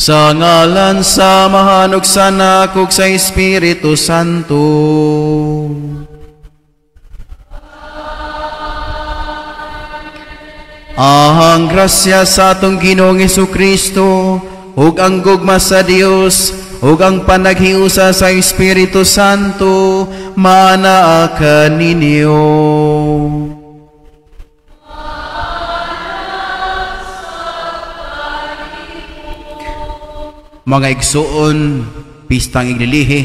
Sa ngalan sa mahanog sa nakog sa Espiritu Santo. Ang grasya sa atong Ginoong Jesucristo, ug ang gugma sa Dios, ug ang panaghiusa sa Espiritu Santo, manaa kaninyo. Mga igsuon, pistang iglilihi,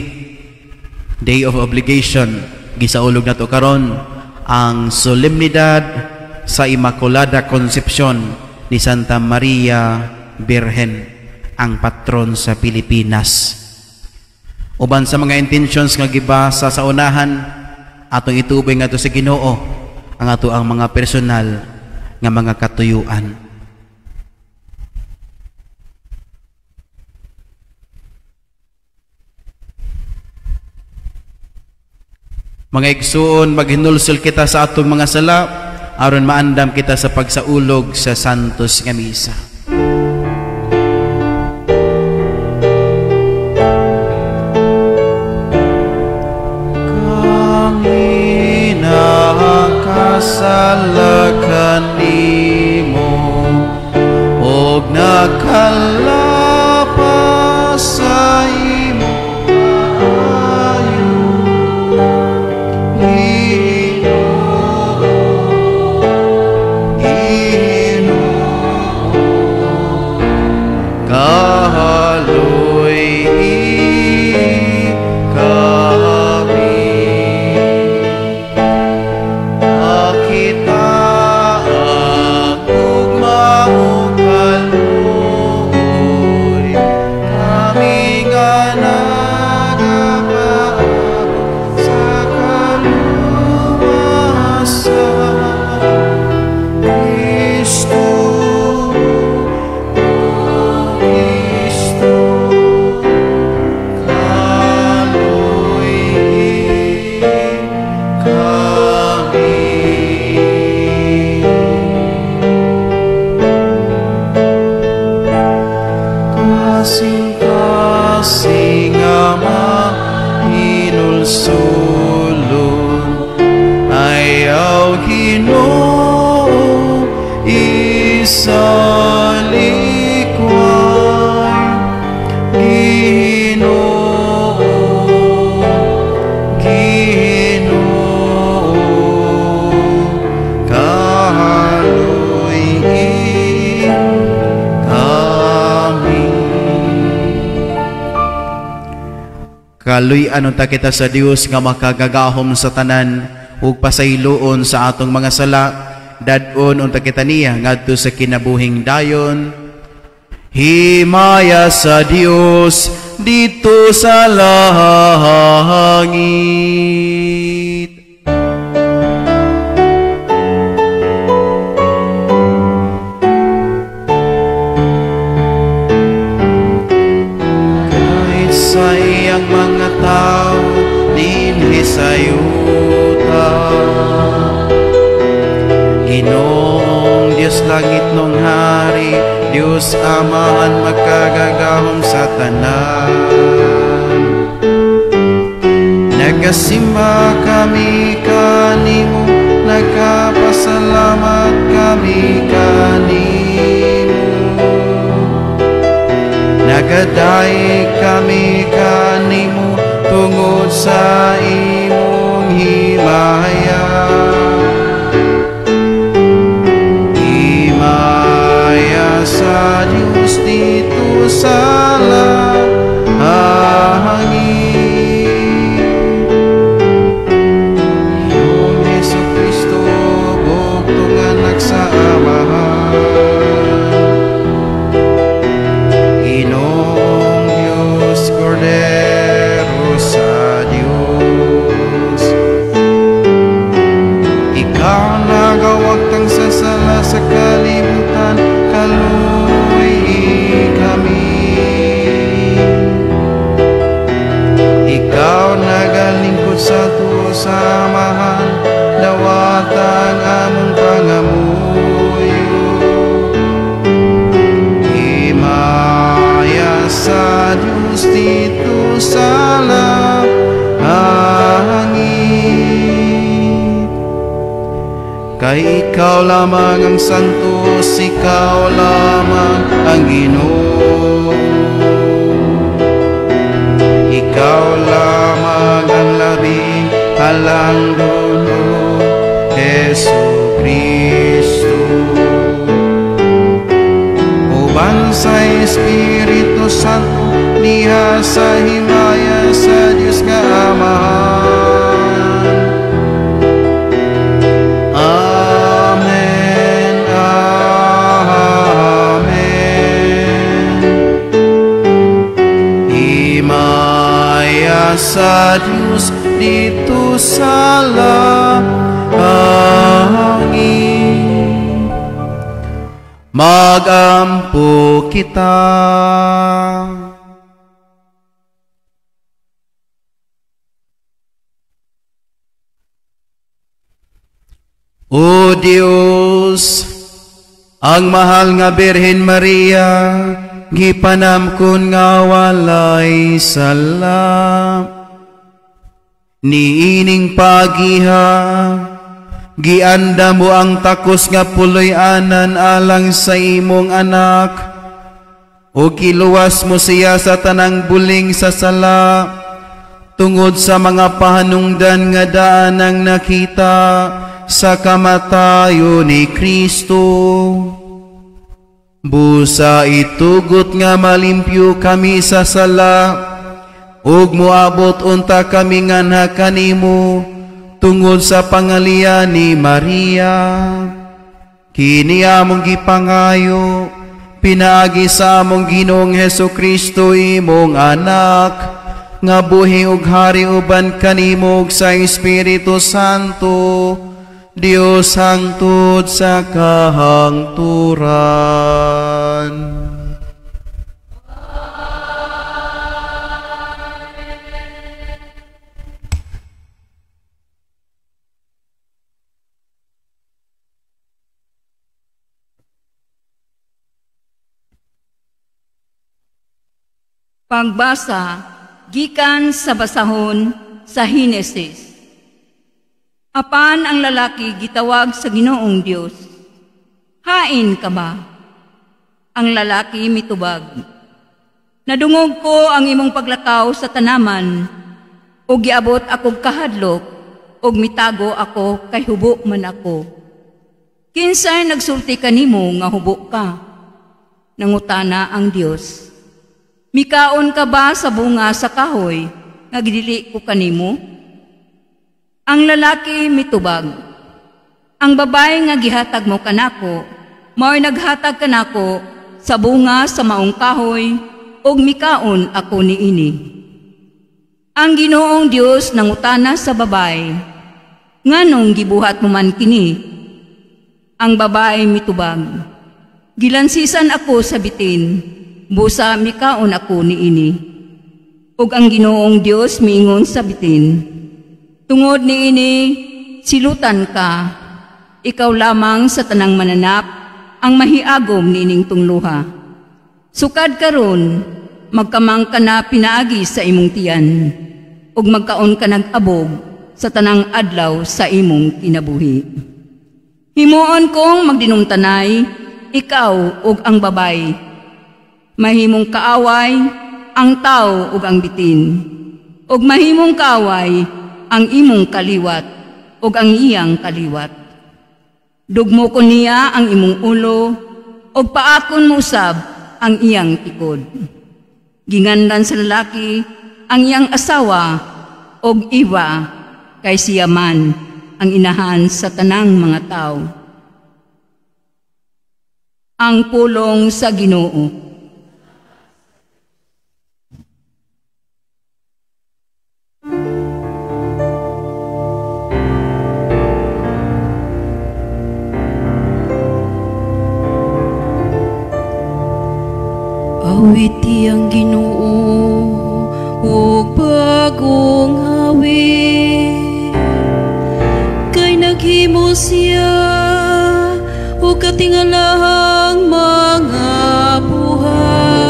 Day of Obligation, gisaulog nato karon ang solemnidad sa Immaculada Concepcion ni Santa Maria Birhen, ang patron sa Pilipinas. Uban sa mga intentions nga gibasa sa unahan, atong itubay nga to sa Ginoo ang ato ang mga personal nga mga katuyuan. Mga igsuon, maghinulsol kita sa atong mga sala aron maandam kita sa pagsaulog sa Santos nga Misa. Kami nakasalakan nimo og nakalapas sa imo kaluy-an unta kita sa Dios nga makagagahom sa tanan ug pasayloon sa atong mga sala, dad-on unta kita niya ngadto sa kinabuhing dayon. Himaya sa Dios dito sa langit. Kahit sa iyang mga tao dinhi sa yuta, Ginoong Dios langit nung hari, Dios Amahan magkagagahom sa tanan. Nagasimba kami kanimo, nagkapasalamat kami kanimo. Nagaday kami kanimo tungod sa imong himaya. Sa Diyos dito sa langit. Iyong Jesucristo, buktong anak sa Amahan. Ginong Diyos, Cordero sa Diyos. ikaw lamang ang Santos, ikaw lamang ang Ginoo. Ikaw lamang ang labing halang dulo, Hesu Kristo. Uban sa Espiritu Santo, diha sa himaya sa Diyos nga Amahan. Amen, amen. Himaya sa Diyos dito sa langit, magampo kita. O Dios, ang mahal nga Birhen Maria, gipanamkon nga walay sala. Niining pagiha, gianda mo ang takos nga puloy-anan alang sa imong anak, o kiluwas mo siya sa tanang buling sa sala, tungod sa mga pahanungdan nga daanang nakita sa kamatayo ni Kristo. Busa itugot nga malimpyo kami sa sala, ug moabot unta kami nganha kanimo tungod sa pangalian ni Maria. Kini among gipangayo, pinaagi sa among Ginoong Hesu Kristo imong anak, nga buhi ug hari uban kanimo ug sa Espiritu Santo, Dios hangtod sa kahangturan. Pagbasa gikan sa basahon sa Henesis. Apan ang lalaki gitawag sa Ginoong Dios, hain ka ba? Ang lalaki mitubag, nadungog ko ang imong paglakaw sa tanaman, ug giabot ako kahadlok, ug mitago ako kay hubo man ako. Kinsay nagsulti kanimo nga hubo ka? Nangutana ang Dios, mikaon ka ba sa bunga sa kahoy nga gidili ko kanimo? Ang lalaki mitubag, ang babae nga gihatag mo kanako, mao'y naghatag kanako sa bunga sa maong kahoy, ug mikaon ako niini. Ang Ginoong Dios nangutana sa babae, nganong gibuhat mo man kini? Ang babae mitubag, gilansisan ako sa bitin, busa mikaon ako niini. Ug ang Ginoong Dios miingon sa bitin, tungod niini silutan ka, ikaw lamang sa tanang mananap ang mahiagom niining tungluha. Sukad karon, magkamang ka na pinaagi sa imong tiyan, ug magkaon ka nag-abog sa tanang adlaw sa imong kinabuhi. Himuon kong magdinumtanay, ikaw ug ang babay, mahimong kaaway ang tao ug ang bitin, ug mahimong kaaway ang imong kaliwat ug ang iyang kaliwat. Dugmo ko niya ang imong ulo ug paakon mo usab ang iyang tikod. Gingandan sa lalaki ang iyang asawa ug iba kay siya man ang inahan sa tanang mga tao. Ang pulong sa Ginoo. Awiti ang Ginoo ug bagong hawit, kay naghimo siya ug katingalahang mga buhay.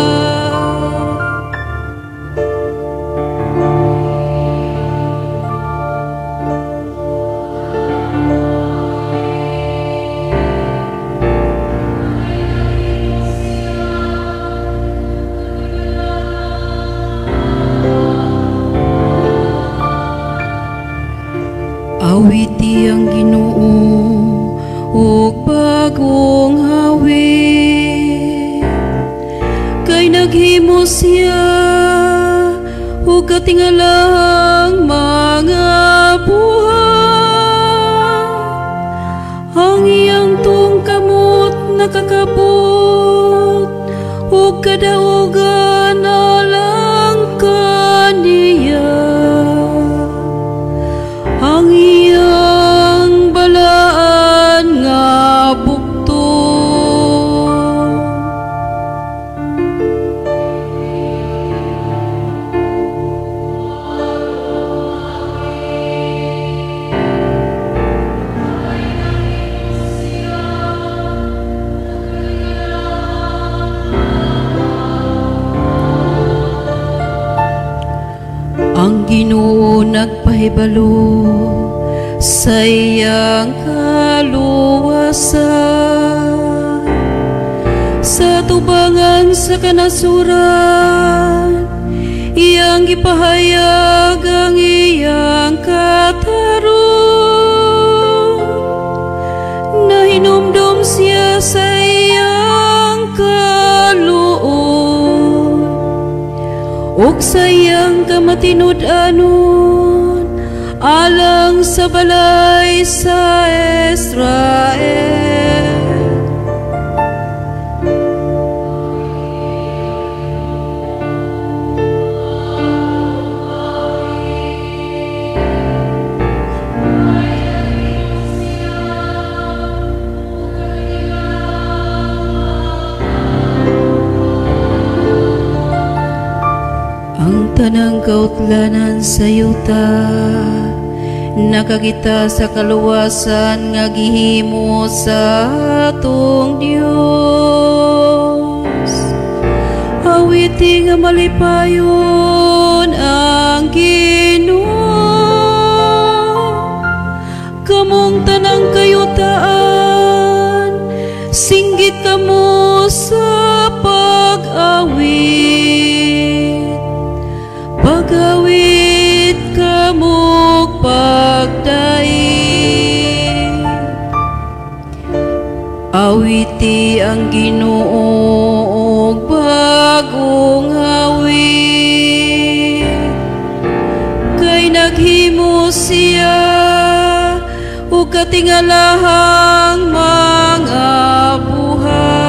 siya ug katingalang mga buhat. Ang iyang tungkamot nakakabot ug kadaugan alang kaniya. Ang iyang balaan nga bukto ang Ginoo nagpahibalo sa iyang kaluwasan sa tubangan sa kanasuran. Iyang gipahayag ang iyang katarong, nahinumdum siya sa iyang kaluon ug sa iyang kamatinud-anon alang sa balay sa Israel. Ang tanang kautlanan sa yuta nakakita sa kaluwasan nga gihimo sa atong Dios. Awiti nga malipayon ang Ginoo, kamong tanang kayutaan, singgit kamo sa pag-awit. Pag-awit kamog pagdaig, awiti ang Ginoo og bagong awit. Kay naghimo siya ug katingalahang mga buhat.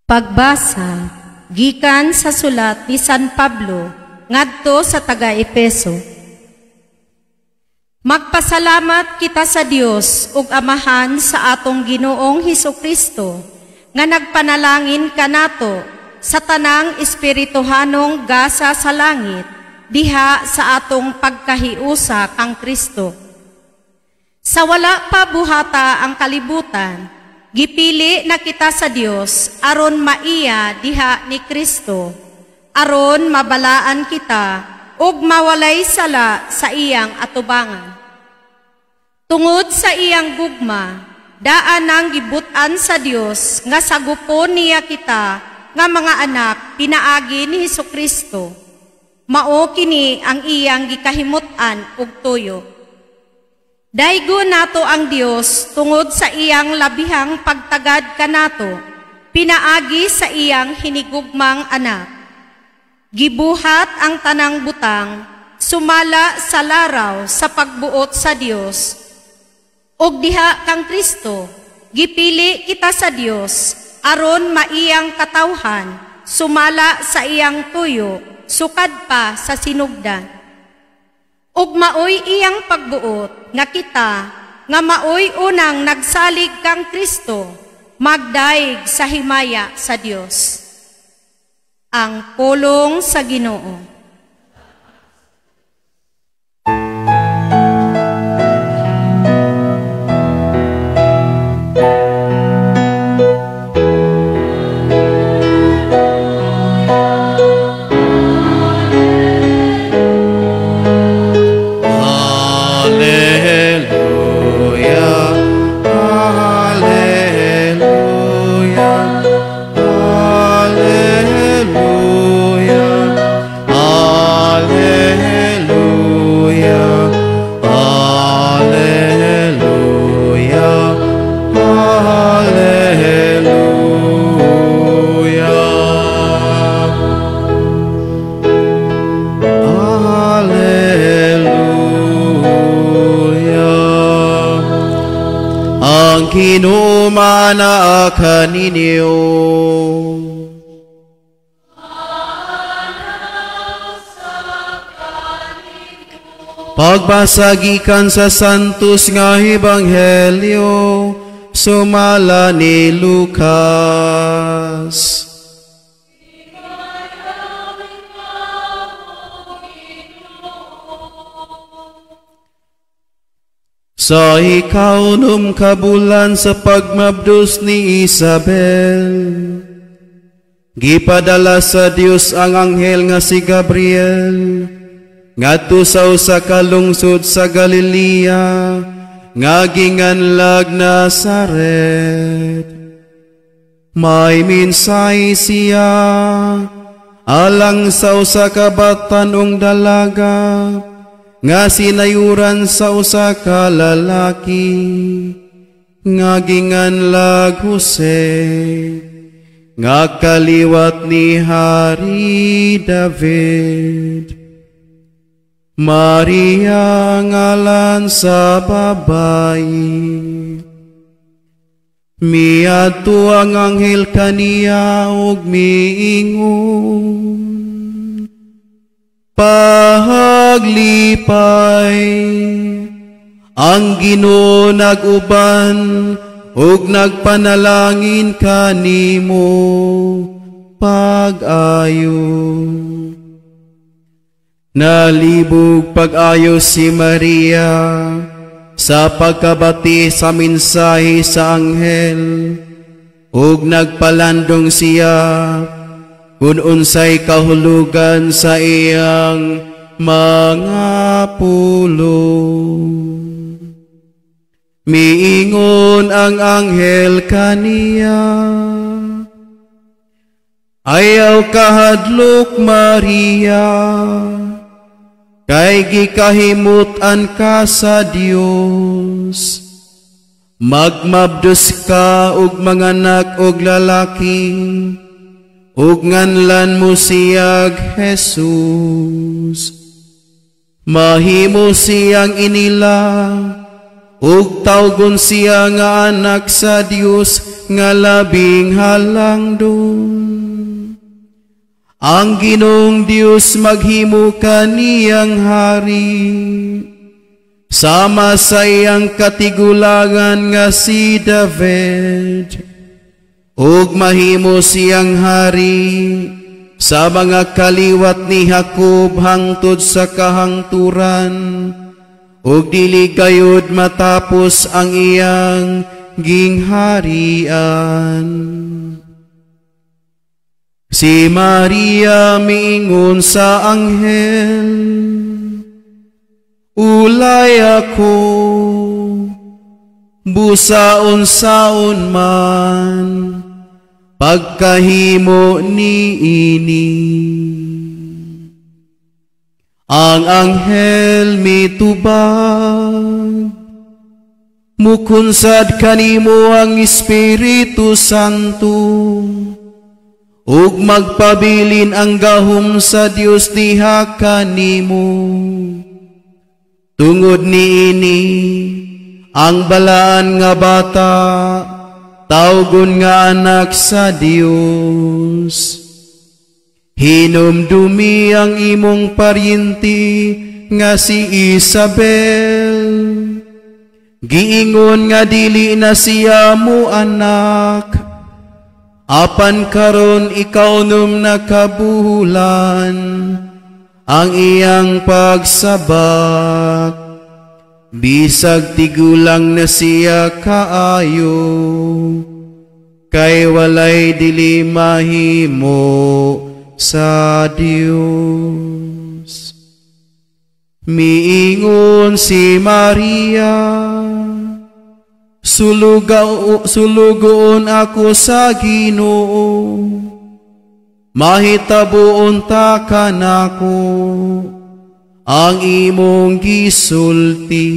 Pagbasa gikan sa sulat ni San Pablo ngadto sa taga-Efeso. Magpasalamat kita sa Dios ug Amahan sa atong Ginoong Hesukristo nga nagpanalangin kanato sa tanang espirituhanong gasa sa langit diha sa atong pagkahiusa kang Kristo. Sa wala pa buhata ang kalibutan, gipili na kita sa Dios aron maiya diha ni Kristo, aron mabalaan kita ug mawalay sala sa iyang atubangan. Tungod sa iyang gugma, daan ang gibutan sa Dios nga sagupon niya kita nga mga anak pinaagi ni Hesukristo. Mao kini ang iyang gikahimutan ug tuyo. Daigo nato ang Dios tungod sa iyang labihang pagtagad kanato, pinaagi sa iyang hinigugmang anak. Gibuhat ang tanang butang, sumala sa laraw sa pagbuot sa Dios. Og diha kang Kristo, gipili kita sa Dios, aron maiyang katawhan, sumala sa iyang tuyo, sukad pa sa sinugdan. Ug maoy iyang pagbuot nga kita nga maoy unang nagsalig kang Kristo magdaig sa himaya sa Dios. Ang pulong sa Ginoo. ang kinumana kaninyo. Pagbasagikan sa santos nga ebanghelyo, sumala ni Lucas. Sa ikaw kabulan sa pagmabdos ni Isabel, gipadala sa Dios ang anghel nga si Gabriel, ngadto sa usa ka lungsod sa Galilea, nga ginganlag Nazaret. May minsay siya, alang sa usa ka batanong dalaga, nga sinayuran sa usa ka lalaki, nga ginganlag Jose, nga kaliwat ni Hari David. Maria ngalan sa babayi, miadto ang anghel kaniya ug miingon, pahaglipay, ang Ginoo nag-uban ug nagpanalangin kanimo pag-ayo. Nalibog pag-ayo si Maria sa pagkabati sa mensahe sa anghel, ug nagpalandong siya kung unsay kahulugan sa iyang mga pulong. Miingon ang anghel kaniya, ayaw kahadlok Maria, kay gikahimutan ka sa Dios. Magmabdos ka og manganak og lalaki, ug nganlan mo siyag Jesus. Mahimo siyang inila, ug tawgon siya nga anak sa Dios nga labing halangdon. Ang Ginoong Dios maghimo kaniyang hari, sama sa iyang katigulangan nga si David, ug mahimo siyang hari sa mga kaliwat ni Jacob hangtod sa kahangturan, ug dili gayud matapos ang iyang gingharian. Si Maria miingon sa anghel, ulay ako, busaon-saon man, pagkahimo ni ini. Ang anghel mitubag, mukunsad kanimo ang Espiritu Santo, ug magpabilin ang gahom sa Dios diha kanimo. Tungod niini, ang balaan nga bata, tawgon nga anak sa Dios. Hinumdumi ang imong paryente nga si Isabel, giingon nga dili na siya mo anak, apan karon ikaw nakabuhulan ang iyang pagsabak, bisag tigulang na siya kaayo, kay walay dili mahimo sa Dios. Miingon si Maria, sulugoon ako sa Ginoo, mahitabuon ta kanako ang imong gisulti.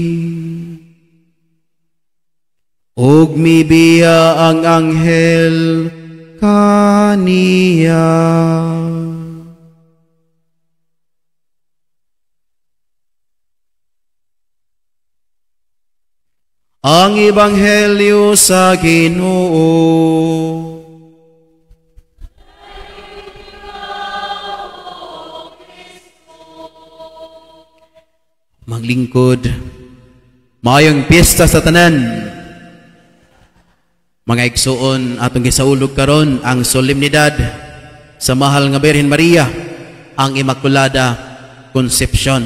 Ug mibiya ang anghel kaniya. Ang Ebanghelyo sa Ginoo. Maglingkod, maayong piyesta sa tanan. Mga igsuon, atong gisaulog karon ang solemnidad sa mahal nga Birhen Maria, ang Immaculada Concepcion.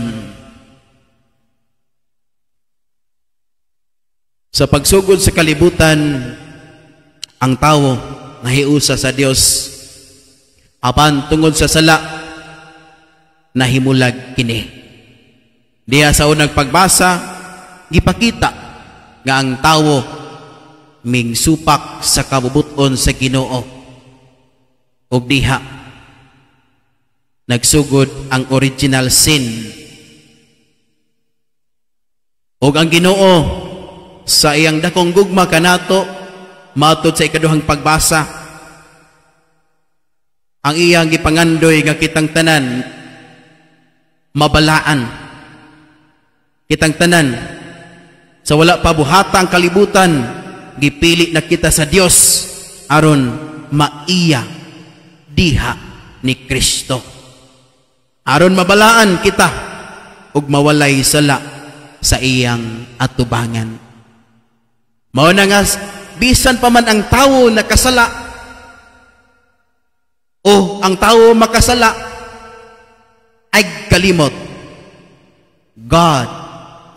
Sa pagsugod sa kalibutan, ang tao nahiusa sa Dios, apan tungod sa sala nahimulag kini. Diha sa unang pagbasa, gipakita nga ang tao ming supak sa kabubuton sa Ginoo, ug diha nagsugod ang original sin. Ug ang Ginoo sa iyang dakong gugma kanato, matud sa ikaduhang pagbasa, ang iyang gipangandoy nga kitang tanan mabalaan, kitang tanan sa wala pa buhata ang kalibutan, gipili na kita sa Dios aron maiya diha ni Kristo, aron mabalaan kita ug mawalay sala sa iyang atubangan. Mao na nga, bisan pa man ang tawo nakasala o ang tawo makasala ay kalimot, God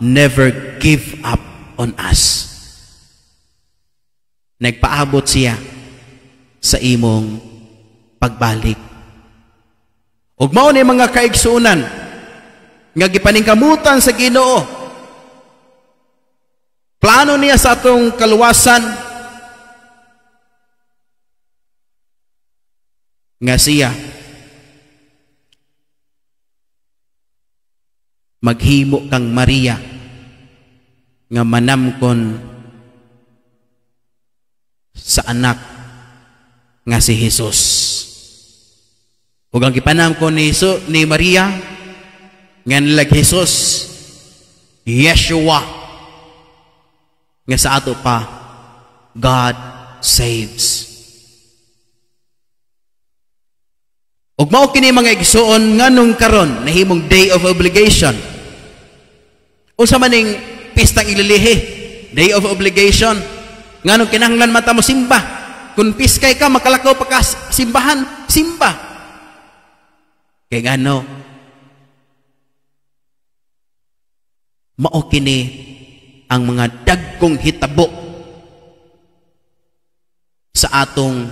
never give up on us. Nagpaabot siya sa imong pagbalik. Ug mao ni mga kaigsuonan nga gipaningkamutan sa Ginoo. Plano niya sa atong kaluwasan nga siya maghimo kang Maria nga manamkon sa anak nga si Jesus. Ug ang gipanamkon ni Maria nga nilag Jesus, Yeshua, nga sa ato pa, God saves. Ug mao kini mga igsuon nganong karon nahimong day of obligation. Unsa man ning pistang ililihi, day of obligation, nganong kinahanglan mata mo simba. Kung piskay ka makalakaw pa ka simbahan, simba. Kay ngano mao kini ang mga dagkong hitabo sa atong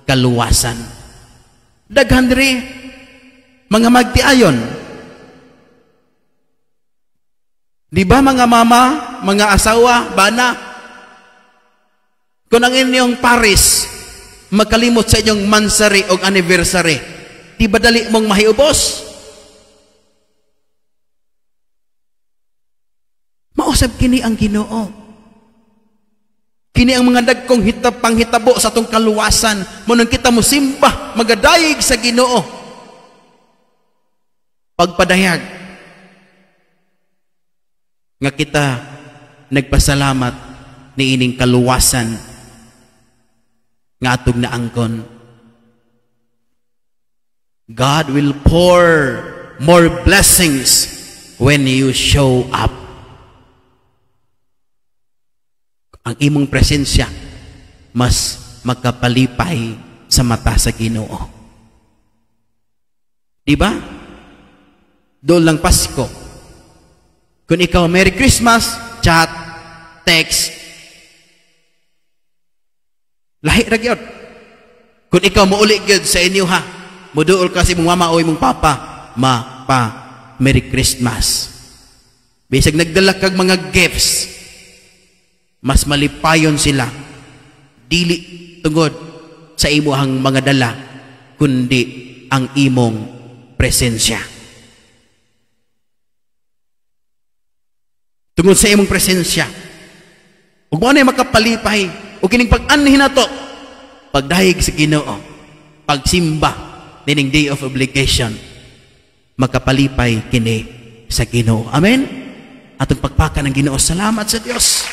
kaluwasan. Daghan diri mga magtiayon. Di ba mga mama, mga asawa, bana? Kung ang inyong paris magkalimot sa inyong mansari o anniversary, di ba dali mong mahiubos? Mausab kini ang Ginoo. Kini ang mga dagkong panghitabo sa atong kaluwasan. Munang kita mo simba, magadayig sa Ginoo. Pagpadayag nga kita nagpasalamat ni ining kaluwasan nga atong naangkon. God will pour more blessings when you show up. Ang imong presensya mas magkapalipay sa mata sa Ginoo. Di ba? Doon lang Pasko. Kung ikaw Merry Christmas, chat, text, lahi ra gyud. Kung ikaw muuli gyud sa inyo ha, muduol ka sa imong mama o imong papa, Merry Christmas. Bisag nagdala kag mga gifts, mas malipayon sila, dili tungod sa imuhang mga dala, kundi ang imong presensya. Tungod sa imong presensya, ug mao na makapalipay, ug kining pag-anhin nato, pagdahig sa Ginoo, pagsimba nining day of obligation, makapalipay kini sa Ginoo. Amen. Atong pagpaka ng Ginoo. Salamat sa Dios.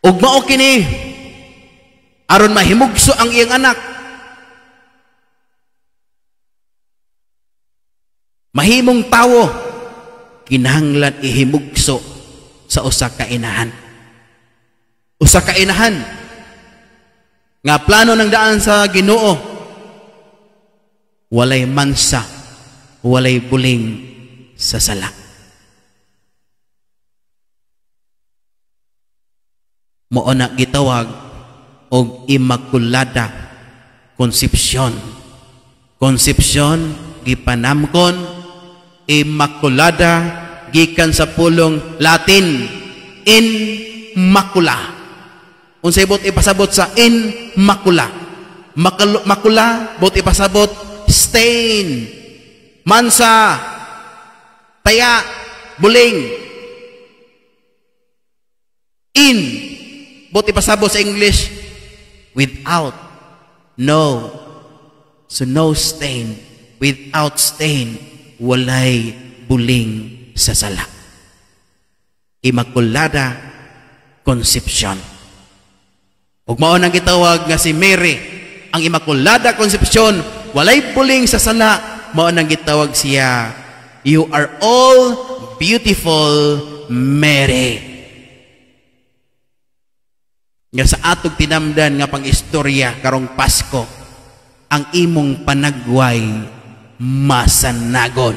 ug mao kini aron mahimugso ang iyang anak, mahimong tawo, kinahanglan ihimugso sa usa ka inahan. Usa ka inahan nga plano ng daan sa Ginoo, walay mansa, walay buling sa sala. Mao na gitawag og Immaculada Concepcion. Concepcion gipanamkon, Immaculada gikan sa pulong Latin in macula. Unsay bot ipasabot sa in macula? Macula bot ipasabot stain, mansa, taya, buling. In bot ipasabot sa English without, no. So no stain, without stain, walay buling sa sala. Immaculada Concepcion. Ug mao nang gitawag nga si Mary, ang Immaculada Concepcion, walay buling sa sala, mao nang gitawag siya, you are all beautiful, Mary. Nga sa atog tinamdan nga pang-istorya karong Pasko, ang imong panagway masanagon.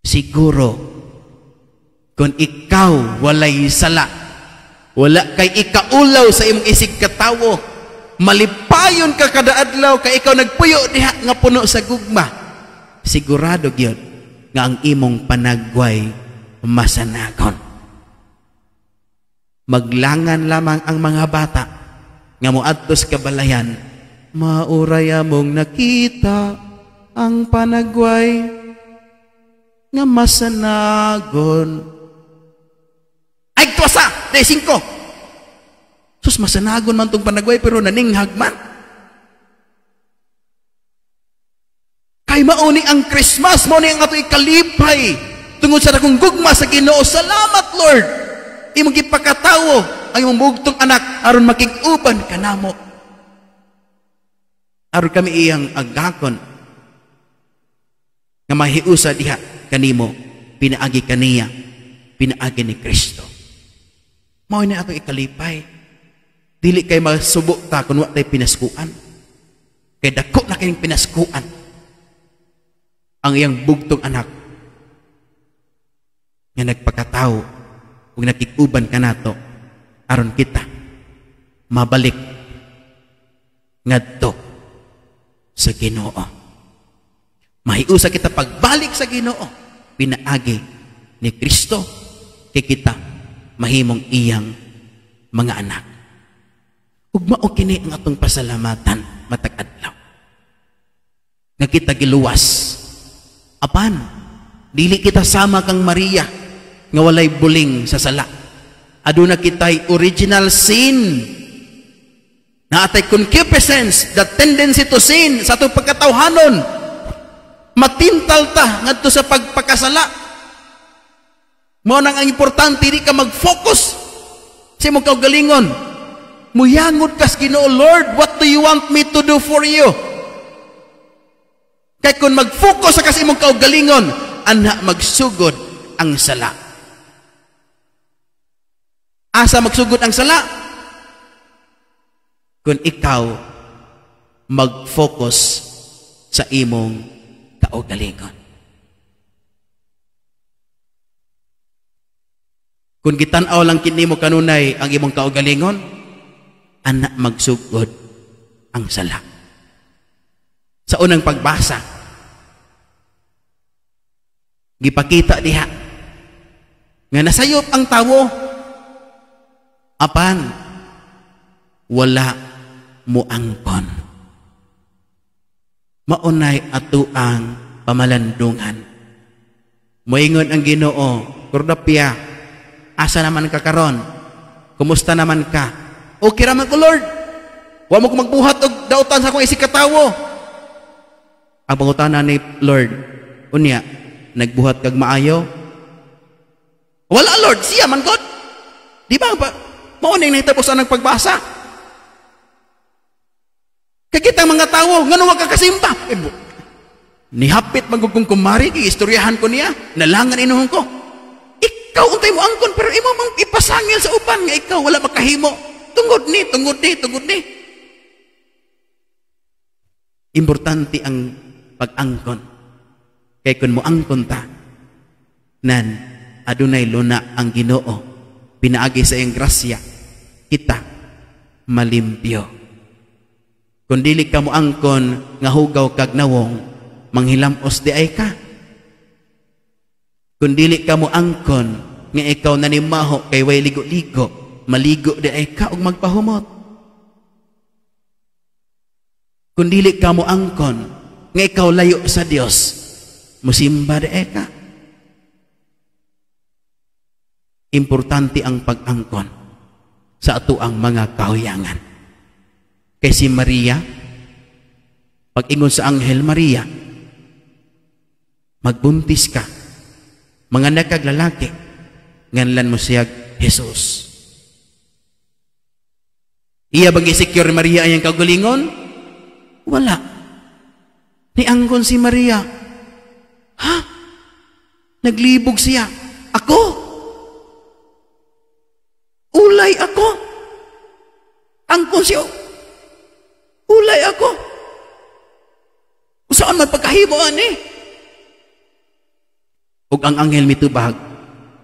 Siguro, kung ikaw walay sala, wala kay ikaulaw sa imong isig katawo, malipayon ka kada adlaw, kay ikaw nagpuyo diha nga puno sa gugma, sigurado gyud nga ang imong panagway masanagon. Maglangan lamang ang mga bata nga moadtos kabalayan, mauraya mong nakita ang panagway nga masanagon. Ay, tuwasa! Day 5. Sus, masanagon man tong panagway pero naninghag man. Kay mauni ang Christmas, mauni ang ato ikalipay tungod sa dakong gugma sa Ginoo. Salamat, Lord! Imong gipakatawo ang imong bugtong anak aron makig-uban kanamo. Aron kami iyang agakon nga mahiusa diha kanimo, pinaagi kaniya, pinaagi ni Kristo. Mao ni ato ikalipay. Dili kay masubok ta kun wa tay pinaskuan. Kay dako na kayong pinaskuan ang iyang bugtong anak nga nagpakatawo ug nakikuban kanato aron kita mabalik ngadto sa Ginoo. Mahiusa kita pagbalik sa Ginoo, pinaagi ni Kristo, kay kita mahimong iyang mga anak. Ug mao kini ang atong pasalamatan matag adlaw. Nga kita giluwas. Apan dili kita sama kang Maria nga walay buling sa sala. Aduna kitay original sin. Na atay concupiscence, the tendency to sin sa atong pagkatawhanon. Matintal ta ngadto sa pagpakasala. Mao nang ang importante, di ka mag-focus sa imong kaugalingon. Muyangod kas Ginoo, Lord, what do you want me to do for you? Kay kung mag-focus sa kas imong kaugalingon, anha magsugod ang sala. Asa magsugod ang sala? Kung ikaw mag-focus sa imong kaugalingon. Kung gitan-aw lang kinimo kanunay ang imong kaugalingon, ana magsugod ang sala. Sa unang pagbasa, gipakita diha nga nasayop ang tawo, apan wala muangkon. Maunay ato ang pamalandungan. Moingon ang Ginoo, Kordapia, asa naman ka karon? Kumusta naman ka? Okay raman ko, Lord. Wa mo ko magbuhat og dautan sa akong isig katawo. Ang pangutana ni Lord, unya, nagbuhat kag maayo? Wala, Lord, siya man God. Di ba? Mauning nahitapos ang pagbasa. Kagitang mga tao, nga wag ka kasimba. Nihapit magugong kumari, istoryahan ko niya, nalangan inuhon ko. Ikaw, untay mo angkon, pero imo mang ipasangil sa uban, nga ikaw, wala makahimo. Tungod ni. Importante ang pag-angkon. Kaya kung mo angkon ta, nan, adunay luna ang Ginoo, pinaagi sa iyang grasya, kita malimpyo. Kung dili ka mo angkon, nga hugaw kag nawong, manghilamos di ay ka. Kung dili ka mo angkon, nga ikaw nanimaho kay way ligo-ligo, maligo di ay ka og magpahumot. Kung dili ka mo angkon, nga ikaw layo sa Dios, musimba di ay ka. Importante ang pag-angkon sa ato ang mga kahuyangan. Kay si Maria, pag-ingon sa Anghel Maria, magbuntis ka, mga nagkaglalaki, nganlan mo siya Jesus. Iya bang isecure Maria ayang kagalingon? Wala. Niangkon si Maria. Ha? Naglibog siya. Ako? Ulay ako? Angkon siya. Ulay ako? Saan man pagkahimuan eh? Ug ang anghel mitubag,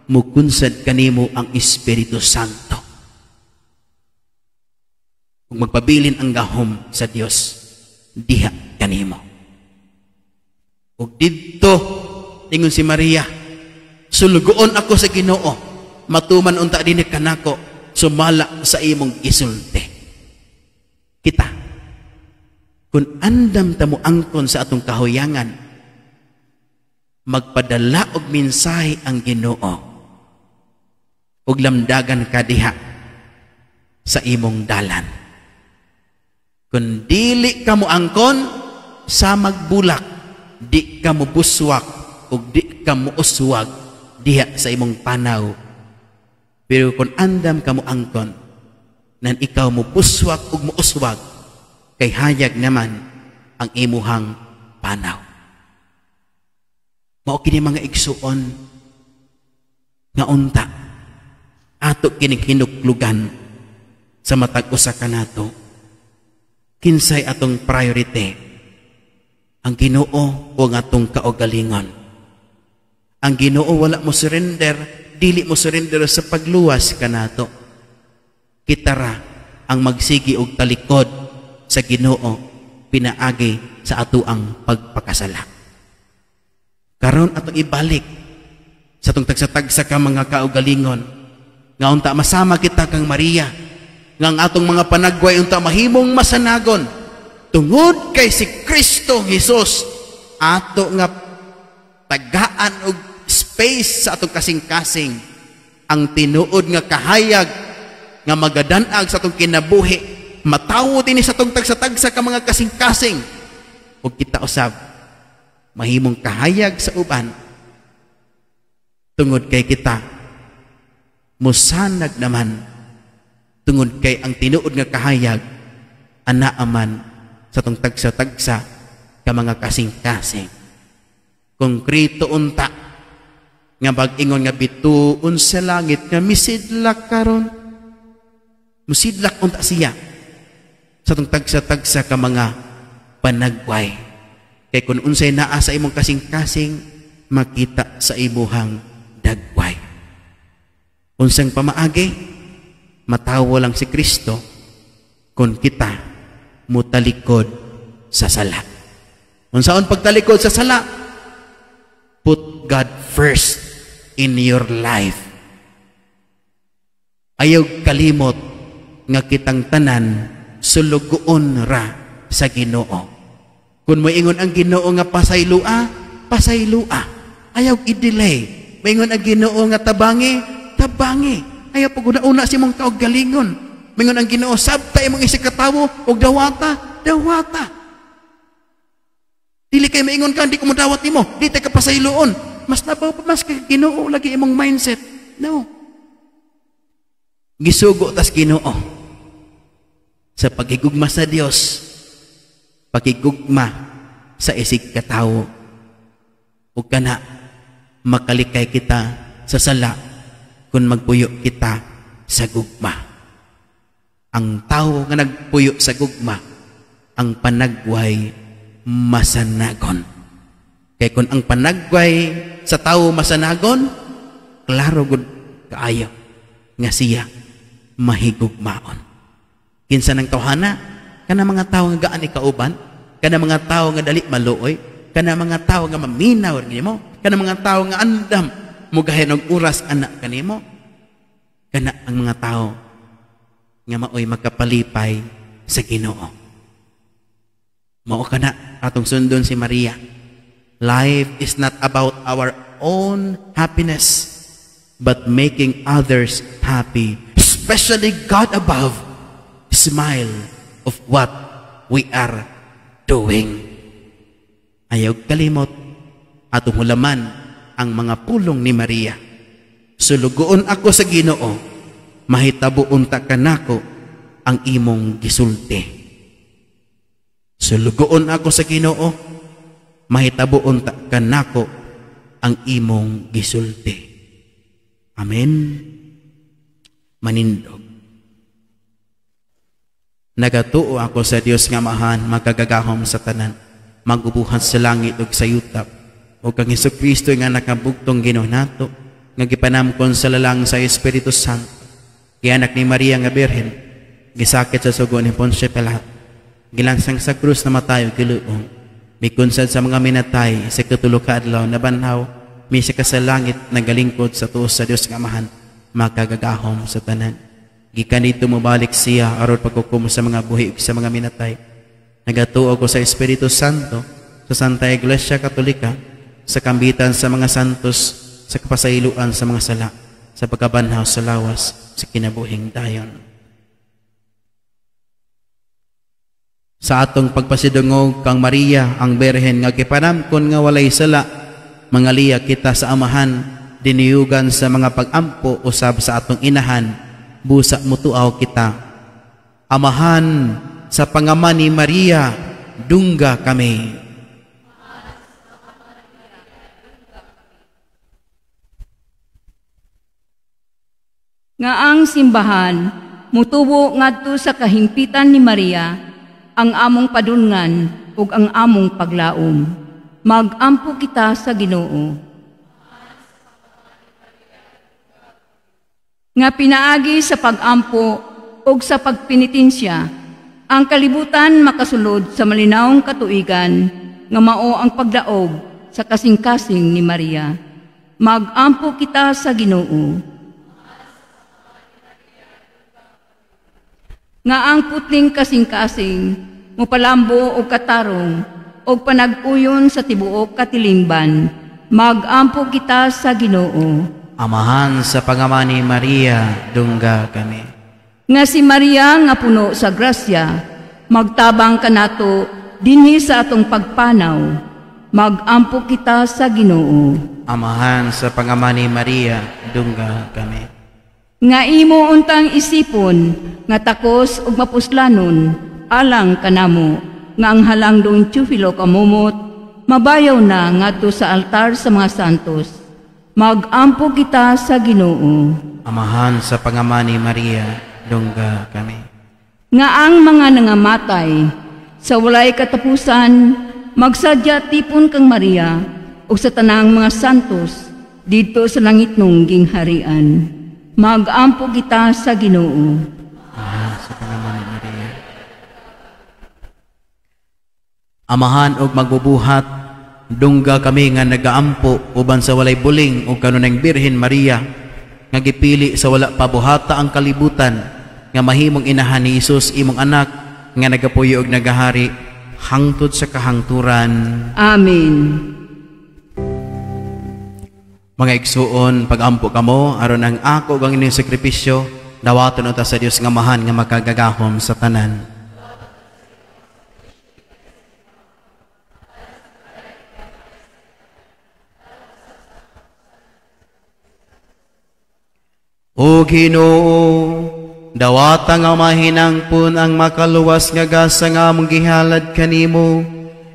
mukunsad kanimo ang Espiritu Santo. Ug magpabilin ang gahom sa Dios, diha kanimo. Ug didto ingon si Maria, sulugoon ako sa Ginoo, matuman unta dinhi kanako, sumala sa imong isulti. Kita, kung andam ta mo angkon sa atong kahuyangan, magpadala og mensahe ang Ginoo ug lamdagan ka diha sa imong dalan. Kung dili ka mo angkon sa magbulak, di ka mo buswak ug di ka mo uswag diha sa imong panaw. Pero kung andam ka mo angkon, nan ikaw mo buswak ug mo uswag, kay hayag naman ang imuhang panaw. Mao kini mga igsuon nga unta ato kining hinuklugan sa matag usa kanato. Kinsay atong priority? Ang Ginoo o ang atong kaugalingon? Ang Ginoo wala mo surrender, dili mo surrender sa pagluwas kanato. Kita ra ang magsigi og talikod sa Ginoo pinaagi sa ato ang pagpakasala. Karon atong ibalik sa atong tagsa-tagsa ka mga kaugalingon, nga unta masama kita kang Maria, nga ang atong mga panagway unta mahimong masanagon tungod kay si Kristo Jesus, ato nga tagaan og space sa atong kasing-kasing, ang tinuod nga kahayag nga magadanag sa atong kinabuhi, matawo din sa atong tagsa-tagsa ka mga kasing-kasing, ug kita usab mahimong kahayag sa uban tungod kay kita musanag naman tungod kay ang tinuod nga kahayag anaaman sa tong tagsa-tagsa ka mga kasing-kasing. Konkreto unta nga bag-ingon nga bituon sa langit nga misidlak karon, musidlak unta siya sa tong tagsa-tagsa ka mga panagway. Kay kung unsay naa sa imong kasing-kasing, makita sa imuhang dagway. Unsang pamaagi, matawo lang si Kristo kung kita mutalikod sa sala. Unsaon pagtalikod sa sala? Put God first in your life. Ayaw kalimot nga kitang tanan sulugoon ra sa Ginoo. Kung moingon ang Ginoo nga pasaylua, pasaylua. Ayaw i-delay. Moingon ang Ginoo nga tabangi, tabangi. Ayaw pag-una si mong kaugalingon. Moingon ang Ginoo, sabta imong isikatawo, og dawata, dawata. Dili kay moingon ka, di ko mo dawat nimo, di tayo ka pasayloon. Mas nabaw pa mas kay Ginoo lagi imong mindset. No. Gisugo tas Ginoo sa pagigugma sa Dios, pagigugma sa isig katawo, ug kana makalikay kita sa sala kung magpuyo kita sa gugma. Ang tao nga nagpuyo sa gugma, ang panagway masanagon. Kaya kung ang panagway sa tao masanagon, klaro gud kaayo nga siya mahigugmaon. Kinsa nang tawhana, kana mga tao nga gaan ikauban, kana mga tao nga dali maluoy, kana mga tao nga maminaw nimo, kana mga tao nga andam mugahen og oras anak kanimo, kana ang mga tao nga maoy magkapalipay sa Ginoo. Mao kana atong sundon si Maria. Life is not about our own happiness, but making others happy, especially God above. Smile of what we are doing. Ayaw kalimot atong hulaman ang mga pulong ni Maria. Sulugoon ako sa Ginoo, mahitabuon ta kanako ang imong gisulti. Sulugoon ako sa Ginoo, mahitabuon ta kanako ang imong gisulti. Amen. Manindog. Nagatuo ako sa Dios nga Amahan, magkagagahom sa tanan, magubuhat sa langit ug sa yutap, o kang Hesukristo nga nakabugtong Ginoo nato, nga gipanamkon sa lalang sa Espiritu Santo, gianak ni Maria nga Birhen, gisakit sa sugo ni Poncio Pilato, gilansang sa krus na matayo giluong, mikunsad sa mga minatay sa katulo ka adlaw na banhaw, misa ka sa langit nagalingkod sa tuos sa Dios nga Amahan, magkagagahom sa tanan. Gikan dito mabalik siya aron pagkukom sa mga buhi ug sa mga minatay. Nagatuo ko sa Espiritu Santo, sa Santa Iglesia Katolika, sa kambitan sa mga santos, sa kapasayloan sa mga sala, sa pagkabanhaw sa lawas, sa kinabuhing dayon. Sa atong pagpasidungog kang Maria ang Birhen nga gipanamkon nga walay sala, mangaliya kita sa Amahan, diniyugan sa mga pag-ampo usab sa atong inahan, busa mutuaw kita. Amahan sa pangaman ni Maria, dungga kami. Nga ang simbahan, mutubo ngadto sa kahimpitan ni Maria, ang among padungan ug ang among paglaom. Magampo kita sa Ginoo. Nga pinaagi sa pag-ampo o sa pagpinitensya, ang kalibutan makasulod sa malinawong katuigan nga mao ang pagdaog sa kasing-kasing ni Maria. Mag-ampo kita sa Ginoo. Nga ang putling kasing-kasing mupalambo o katarong o panag-uyon sa tibuok katilingban, mag-ampo kita sa Ginoo. Amahan sa pangaman ni Maria, dungga kami. Nga si Maria nga puno sa grasya, magtabang kanato dinhi sa atong pagpanaw, mag-ampo kita sa Ginoo. Amahan sa pangaman ni Maria, dungga kami. Nga imo untang isipon, nga takos ug mapuslanon, alang kanamo, nga ang halangdong Teofilo kamumot, mabayaw na ngadto sa altar sa mga santos. Mag-ampo kita sa Ginoo. Amahan sa pangaman ni Maria, dungga kami. Nga ang mga nangamatay, sa walay katapusan, magsadya tipon kang Maria, o sa tanang mga santos, dito sa langit nung gingharian. Mag-ampo kita sa Ginoo. Amahan sa pangaman ni Maria. Amahan og magbubuhat, dungga kami nga nagaampo uban sa walay buling o kanunang Birhen Maria nga gipili sa wala pabuhata ang kalibutan nga mahimong inahan ni Hesus imong anak nga nagapuyo og nagahari hangtod sa kahangturan. Amen. Mga igsuon, pagampo kamo aron ang ako ug ang inyong sakripisyo dawaton uta sa Dios nga Amahan nga makagagahom sa tanan. O Ginoo, dawata nga mahinangpon ang makaluwas nga gasa nga among gihalad kanimo,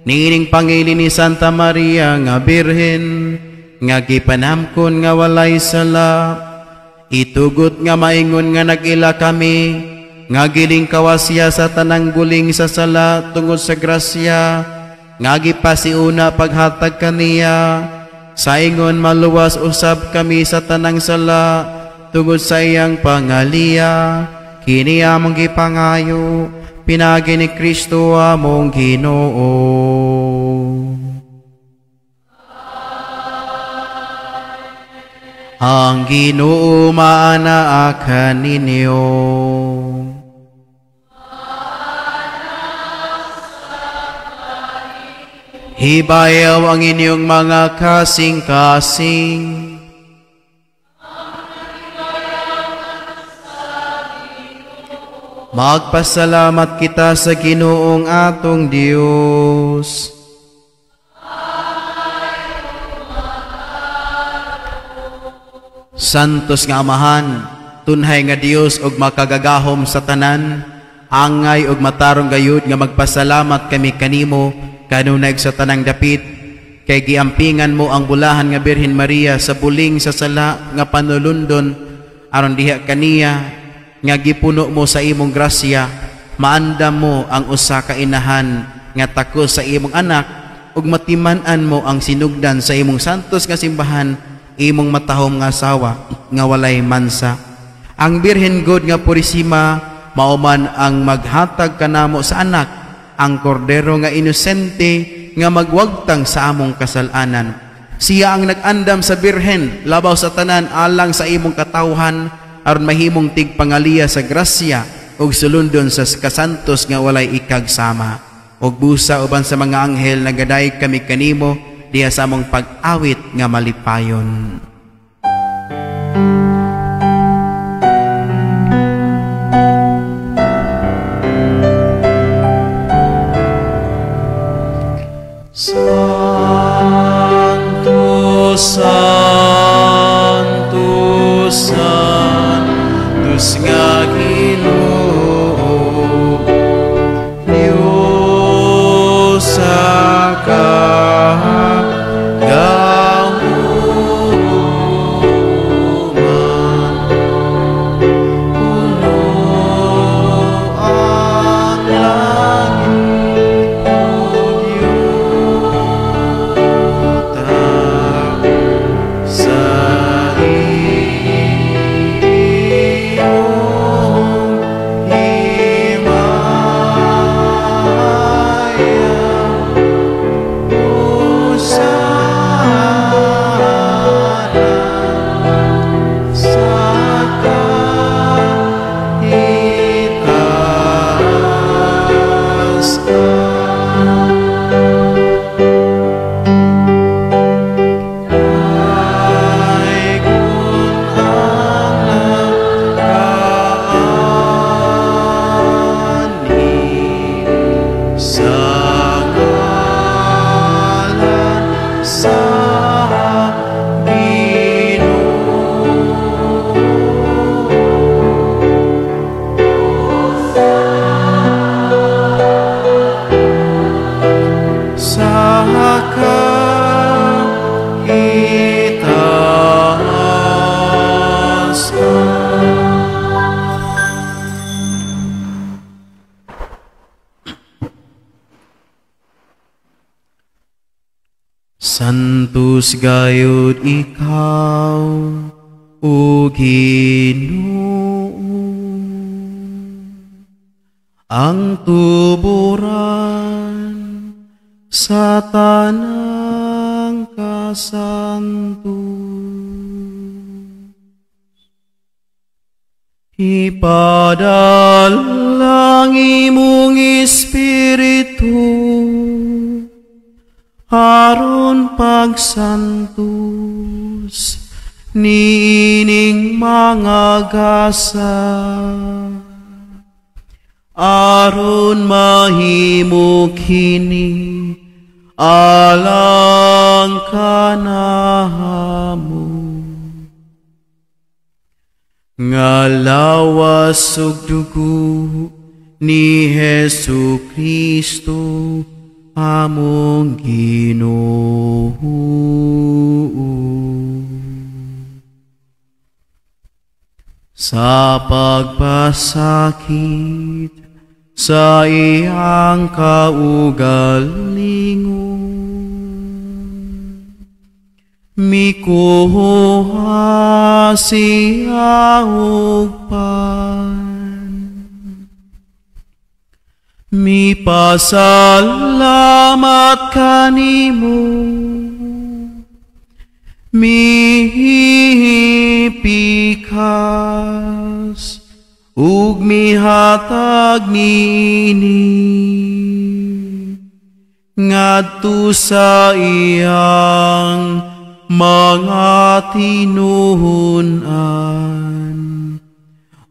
nining pangili ni Santa Maria nga Birhen, nga gipanamkon nga walay sala. Itugot nga maingon nga nag-ila kami, nga giling kawasya sa tanang guling sa sala tungod sa grasya, nga gipasiuna paghatag kaniya. Sa ingon maluwas usab kami sa tanang sala tungod sa iyang pangaliya. Kini among gipangayo, pinagi ni Kristo among Ginoo. Ang Ginoo maanaakan ninyo. Hibayaw ang inyong mga kasing-kasing. Magpasalamat kita sa Ginoong atong Dios. Santos nga Amahan, tunhay nga Dios og makagagahom sa tanan, angay og matarong gayud nga magpasalamat kami kanimo kanunay sa tanang dapit, kay giampingan mo ang bulahan nga Birhen Maria sa buling sa sala nga panulundon aron diha kaniya nga gipuno mo sa imong grasya. Maandam mo ang usa ka inahan nga takos sa imong anak ug matiman-an mo ang sinugdan sa imong santos nga simbahan, imong matahom nga asawa nga walay mansa. Ang Birhen God nga Purisima mauman ang maghatag kanamo sa anak, ang kordero nga inosente nga magwagtang sa among kasalanan. Siya ang nag-andam sa Birhen labaw sa tanan alang sa imong katawhan aron mahimong tigpangaliya sa grasya ug sulundon sa kasantos nga walay ikagsama. Ug busa uban sa mga anghel nagaday kami kanimo diha sa among pag-awit nga malipayon. Santos, Santos, Santos nga Ginoo, Dios sa kagahuman, puno ang langit, sa iyong himaya, Hosana sa kaitaasan. Ay kung ang nagkaani sa ngalan sa Ginoo, sa santos gayud ikaw, O Ginoo, ang tuburan sa tanang kasantos. Ipadalang imong Espiritu aron pagsantos nining mga gasa, aron mahimo kini alang kanamo. nga lawas ug dugo ni Hesu Kristo among Ginoo. Sa pagpasakit sa iyang kaugalingon, mikuha siya og pan. Mipasalamat kanimo, mihipikas, ug mihatag niini ngadto sa iyang mga tinuhunan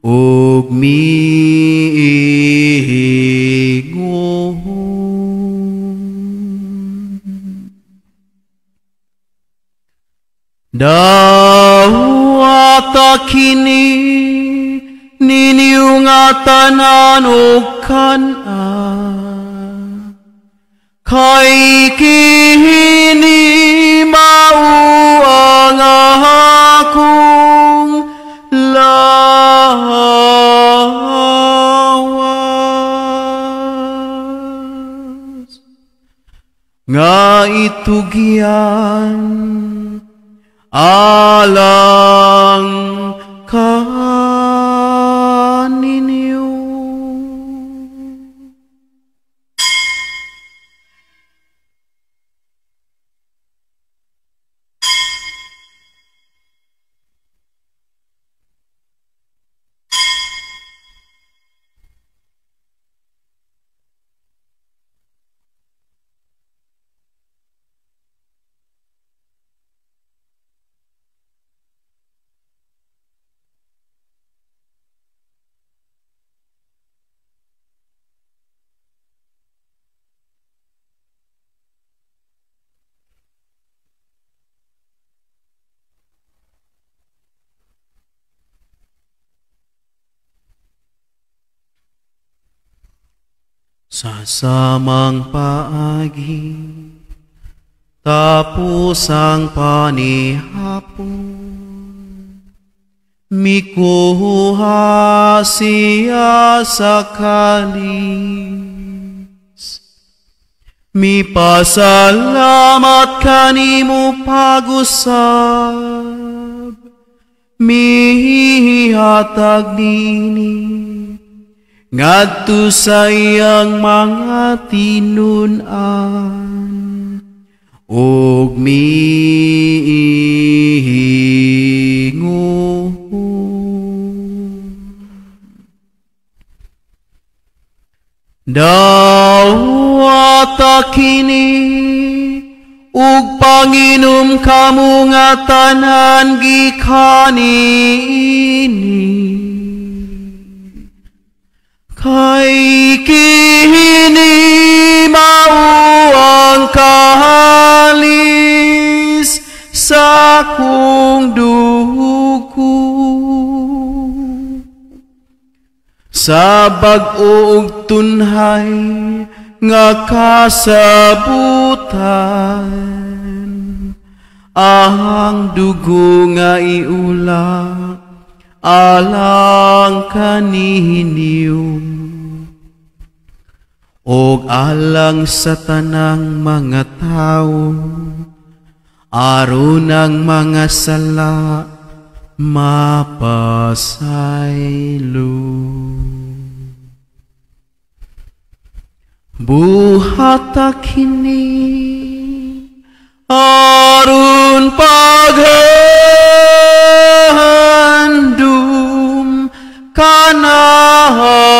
ug miingon. Dawata kini ninyo nga tanan ug kana, kay kini mao ang akong lawas, nga itugyan alang kaninyo. Sa samang paagi, tapos ang panihapon, mikuha siya sa kalis. Mipasalamat kanimo pag-usab, mihihatag nini ngadto sa iyang mga tinunan ug miingon. Dawata kini ug panginom kamo nga tanan gikanini, kay kini mao ang kahalis sa akong dugo, sa bag-o ug tunhay nga kasabutan, ang dugo nga iulak alang kaninyo og alang sa tanang mga tao, aron ang mga sala mapasaylo. Buhata kini aron paghandom kanako.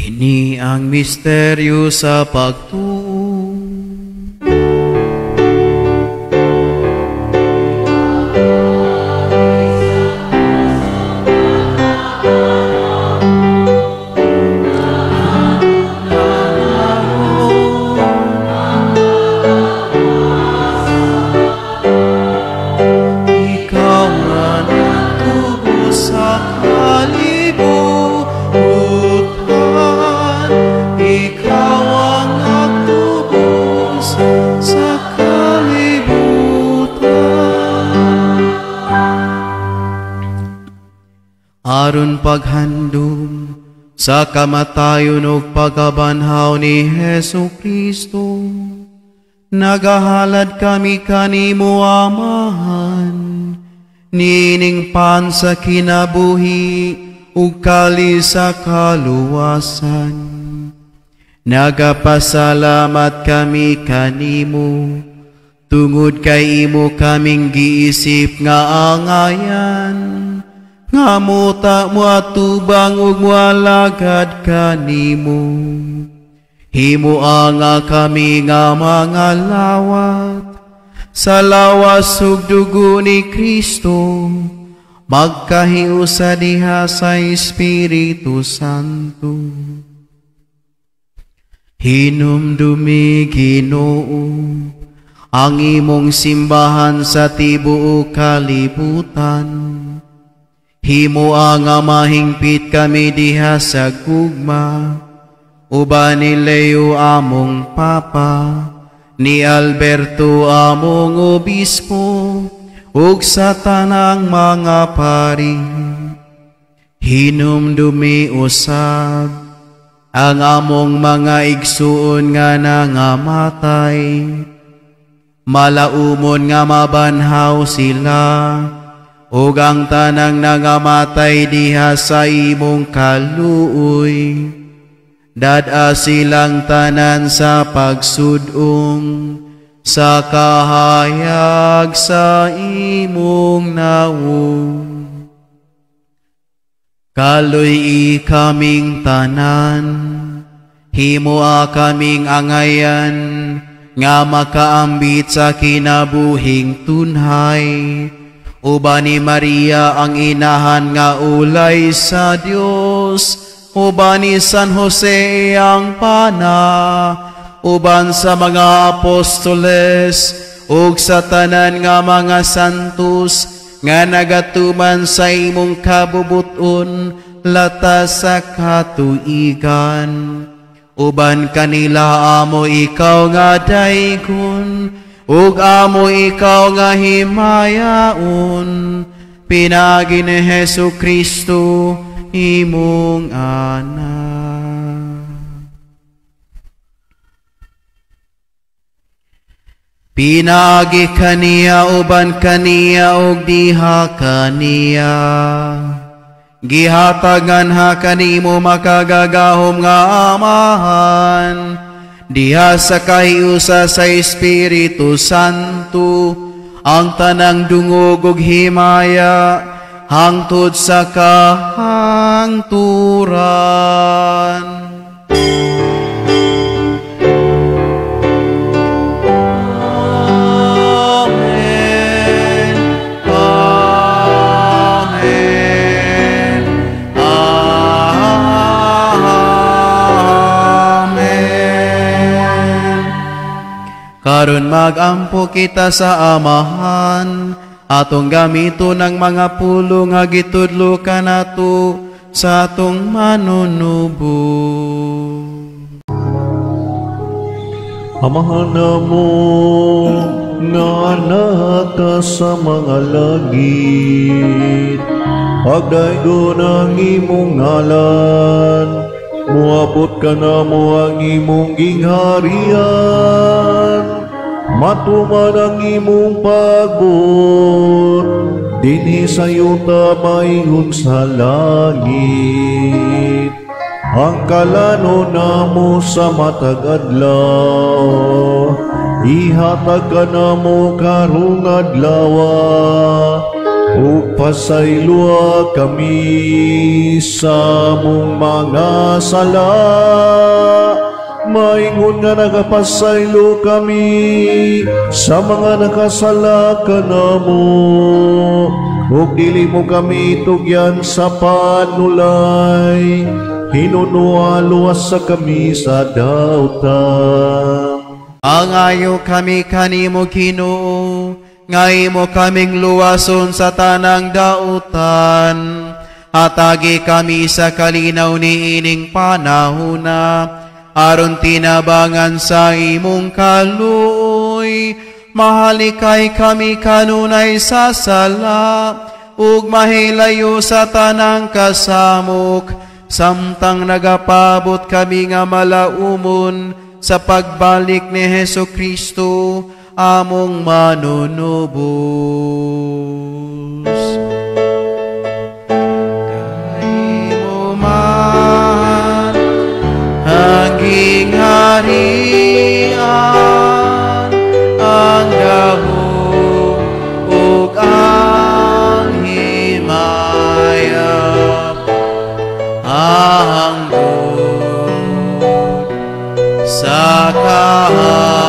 Kini ang misteryo sa pagtuo. Ikaw nga nagtubo sa kalibutan, ikaw ang nagtubos sa kalibutan. Aron paghandom sa kamatayon ug pagkabanhaw ni Hesu Kristo, nagahalad kami kanimo Amahan, nining pan sa kinabuhi ug kali sa kaluwasan. Nagapasalamat kami kanimo, tungod kay imo kaming giisip nga angayan, nga muta mo atubang ug mualagad kanimo. Himuang nga kami nga mga lawat, sa lawas ug dugo ni Kristo, magkahiusa diha sa Espiritu Santo. Hinumdumi Ginoo ang imong simbahan sa tibuok kalibutan. Himuang nga mahingpit kami diha sa gugma, uban ni Leo among Papa, ni Alberto among Obispo, ug sa tanang mga pari. Hinumdumi usab ang among mga igsuon nga nangamatay, malaumon nga mabanhaw sila, ug ang tanang nangamatay diha sa imong kaluoy. Dad-a silang tanan sa pagsudong, sa kahayag sa imong nawong. Kaloy kaming tanan, himoa kaming angayan, nga makaambit sa kinabuhing tunhay. Uban ni Maria ang inahan nga ulay sa Dios, uban ni San Jose ang pana, uban sa mga apostoles, ug sa tanan nga mga santos, nga nagatuman sa imong kabubuton, latas sa katuigan. Uban kanila amo ikaw nga daykon, ug amo ikaw nga himayaon, pinagi ni Hesu Kristo, imong anak. Pinagi kaniya uban kaniya ug diha kaniya, gihatagan ha kanimo makagagahom nga Amahan, diha sa kahiusa sa Espiritu Santo, ang tanang dungog ug himaya, hangtod sa kahangturan. Amen. Amen. Amen. Karon magampo kita sa Amahan, atong gamito ng mga pulo nga gitudlo kanato sa atong manunubo. Amahan namo nga anak ka sa mga langit, pagdaygo ng imong ngalan, muabot ka namo ang imong gingharian, matuman ang imong pagbuot, dinhi sa yuta maingon sa langit. Ang kalano namo sa matag adlaw, ihatag ka namo karong adlaw, ug pasaylua kami sa mong mga sala. Maingon nga nagapasaylo kami sa mga nakasala kanamo, ug dili mo kami tugyan sa panulay, hinunua luwas sa kami sa dautan. Angayo kami kanimo Ginoo, ngay mo kaming luwason sa tanang dautan. Hatagi kami sa kalinaw ni ining panahona, aron tinabangan sa imong kaluoy. Mahalikay kami kanunay sa sala, ug mahilayo sa tanang kasamok, samtang nagapabot kami nga malaumon sa pagbalik ni Hesu Kristo, among manunubos. Kay mo man hanging harian, ang dahog ug ang himaya, hangtod sa kahangturan.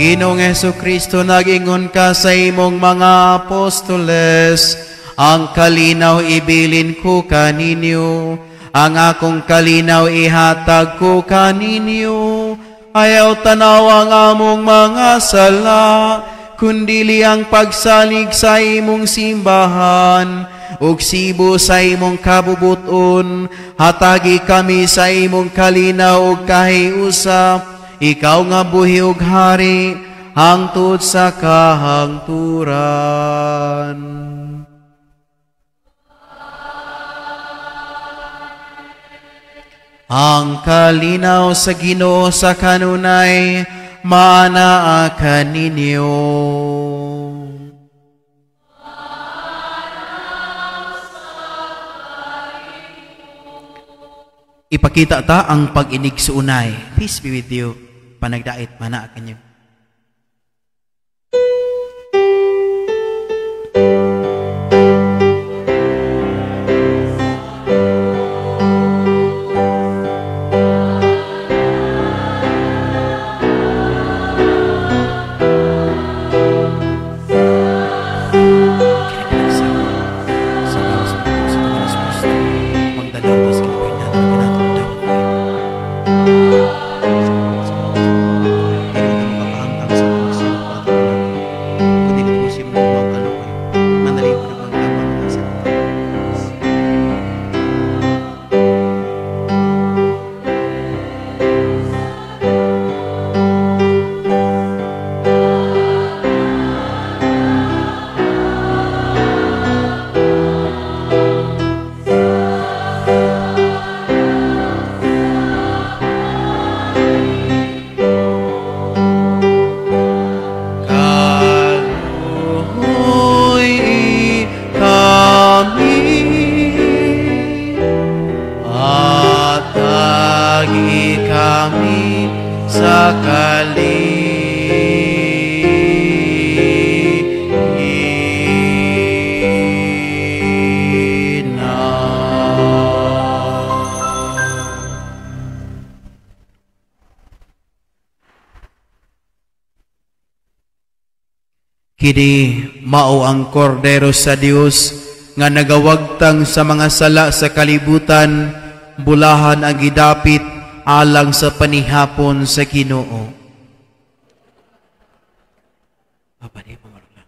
Ginoong Jesucristo, nag-ingon ka sa imong mga apostoles, ang kalinaw ibilin ko kaninyo, ang akong kalinaw ihatag ko kaninyo. Ayaw tanaw ang among mga sala, kundili ang pagsalig sa imong simbahan, ug sibo sa imong kabubuton. Hatagi kami sa imong kalinaw ug kahiusa, ikaw nga buhi ug hari, hangtod sa kahangturan. Ang kalinaw sa Ginoo sa kanunay, maanaa kaninyo. Ipakita ta ang pag-inig sa unay. Peace be with you. Panagdait, manaa kanyo. Kini mao ang kordero sa Dios nga nagawagtang sa mga sala sa kalibutan, bulahan ang gidapit alang sa panihapon sa Ginoo. Papa, di pamarula.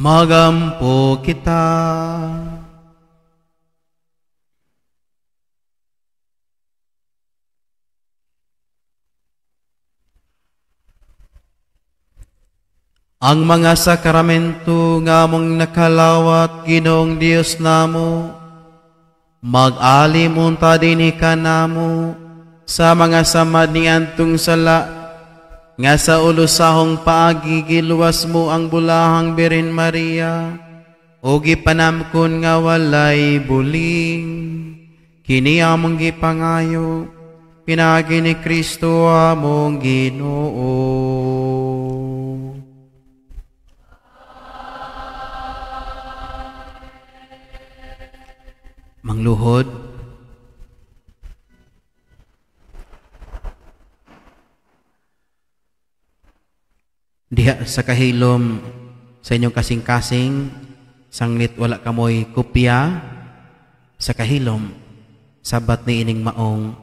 Magampo kita. Ang mga sakramento nga mong nakalawat Ginoong Dios namo, mag-alimunta din ka namo sa mga samad ni antong sala, nga sa ulusahong paagi giluwas mo ang bulahang Birin Maria, o gipanamkon nga walay buling, kini among gipangayo, pinagi ni Kristo among Ginoo. Mangluhod. Diha sa kahilom sa inyong kasing-kasing, sanglit wala kamoy kopya sa kahilom, sabat ni ining maong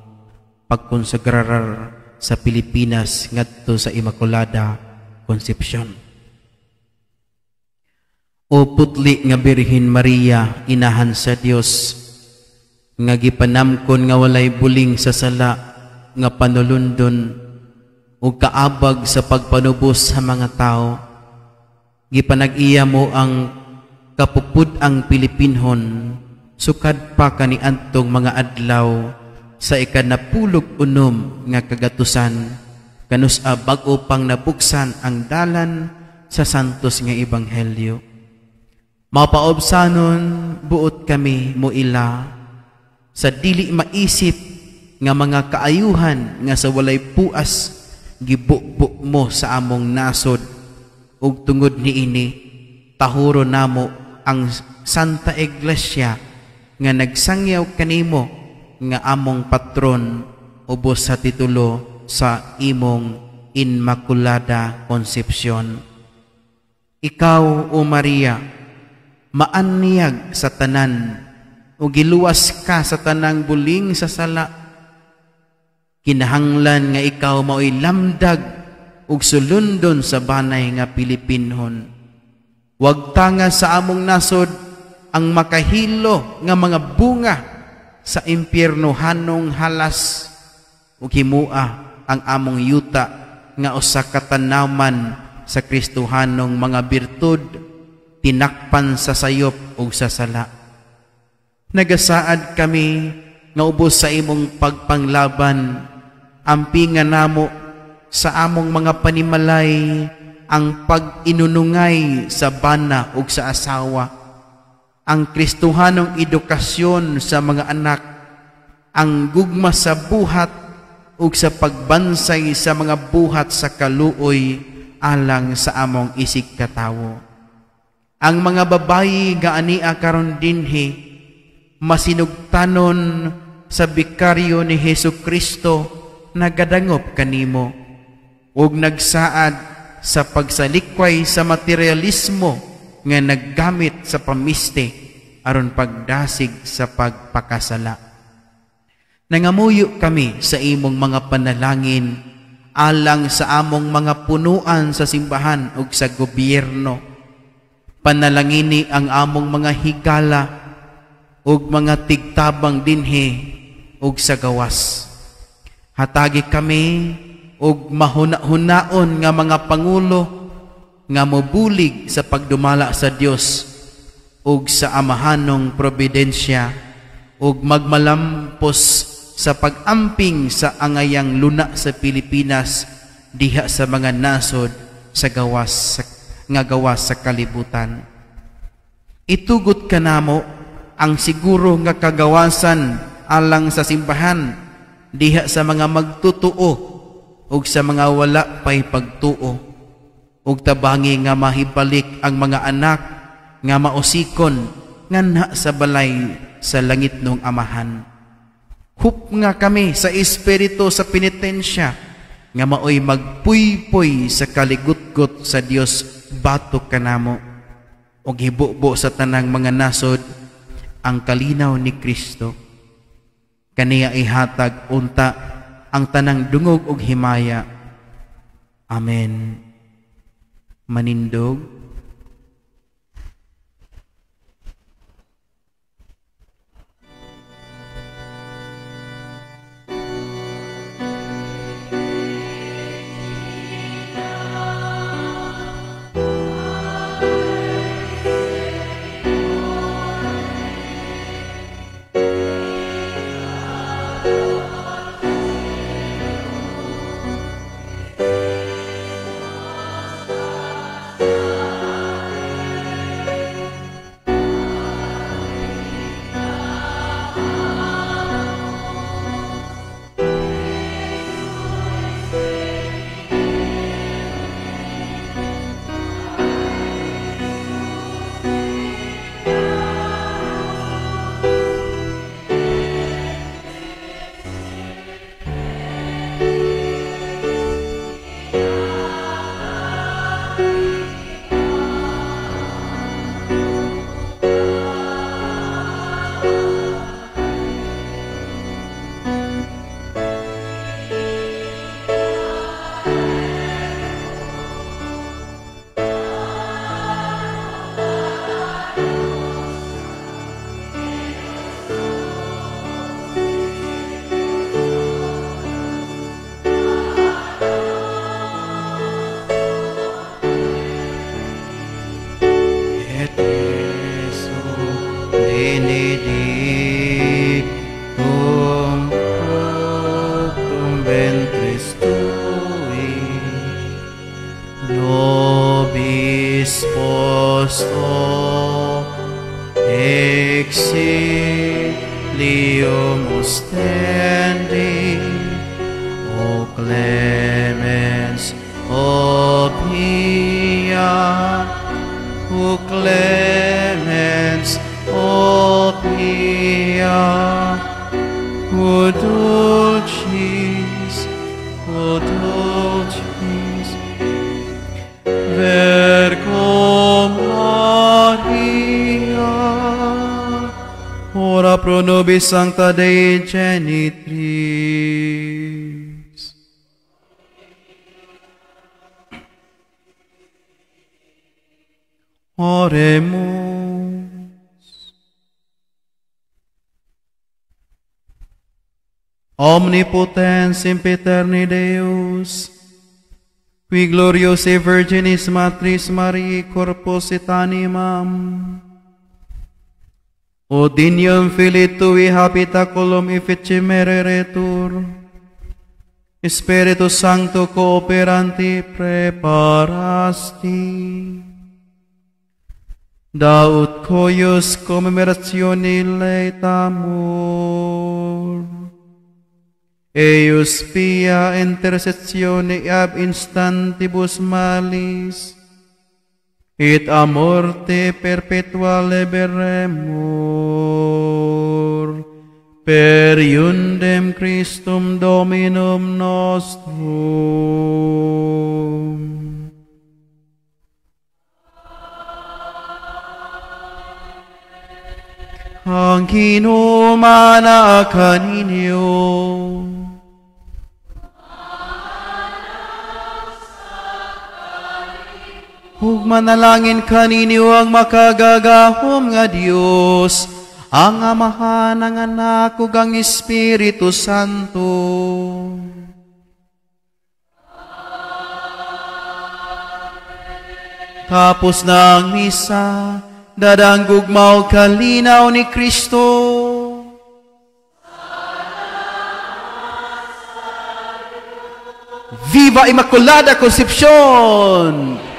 pagkonsagrar sa Pilipinas ngadto sa Immaculada Concepcion. O putli nga Birhen Maria, inahan sa Dios, nga gipanamkon nga walay buling sa sala, nga panulundon, o kaabag sa pagpanubos sa mga tao, gipanag-iya mo ang kapupud-ang Pilipinhon, sukad pa kaniantong mga adlaw, sa ikanapulog unom nga kagatusan, kanus bago pang nabuksan ang dalan sa santos nga ebanghelyo. Mapaobsanon buot kami mo ila, sa dili maisip nga mga kaayuhan nga sa walay puas, gibukbuk mo sa among nasod, ug tungod niini tahuro namo ang Santa Iglesia nga nagsangyaw kanimo nga among patron, ubos sa titulo sa imong Immaculada Concepcion. Ikaw, O Maria, maaniyag sa tanan, o giluwas ka sa tanang buling sa sala. Kinahanglan nga ikaw mao'y lamdag ug sulundon sa banay nga Pilipinhon. Wag tanga sa among nasod ang makahilo nga mga bunga sa impyernohanong halas, ug himua ang among yuta nga usa ka tanaman sa Kristohanong mga birtud, tinakpan sa sayop ug sa sala. Nagasaad kami nga ubos sa imong pagpanglaban, ampingan namo sa among mga panimalay ang pag-inunungay sa bana ug sa asawa, ang Kristohanong edukasyon sa mga anak, ang gugma sa buhat ug sa pagbansay sa mga buhat sa kaluoy alang sa among isig katawo. Ang mga babayi nga ania karon dinhi, masinugtanon sa bikaryo ni Hesukristo, nagadangop kanimo, ug nagsaad sa pagsalikway sa materialismo nga naggamit sa pamiste aron pagdasig sa pagpakasala. Nangamuyo kami sa imong mga panalangin alang sa among mga punuan sa simbahan ug sa gobyerno. Panalangini ang among mga higala ug mga tigtabang dinhi ug sa gawas. Hatagi kami ug mahuna-hunaon nga mga pangulo nga mobulig sa pagdumala sa Dios ug sa amahanong providensya, ug magmalampos sa pag-amping sa angayang luna sa Pilipinas diha sa mga nasod sa gawas sa kalibutan. Itugot kanamo ang siguro nga kagawasan alang sa simbahan diha sa mga magtutuo ug sa mga wala pay pagtuo, ug tabangi nga mahibalik ang mga anak nga mausikon nganha sa balay sa langit nung amahan. Hup nga kami sa espiritu sa penitensya nga maoy magpuypoy sa kaligutgot sa Dios batok kanamo, ug hibubo sa tanang mga nasod ang kalinaw ni Kristo. Kaniya ihatag unta ang tanang dungog ug himaya. Amen. Manindog. benedictum fructum ventris tui, nobis post exilium ostendi, o clemens, o pia, o clemens, o pia, o dulcis, Virgo Maria, ora pro nobis sancta Dei Genitris. Oremus. Omnipotens sempiterni Deus, qui gloriosae Virginis Matris Mariae corpus et animam, Odinium Filii Tui habitaculum efficimere retur, Spiritus Sancto cooperanti preparasti, daut coius commemoratione laetamur, eius pia intercessione ab instantibus malis, et a morte perpetua liberemur, per iundem Christum Dominum nostrum. Ang kinumana kaninyo, ug manalangin kaninyo ang makagagahom nga Dios, ang Amahan, ang Anak, ug ang Espiritu Santo. Tapos na ang misa, dadang gugmaw kalinaw ni Kristo. Viva Immaculada Concepcion!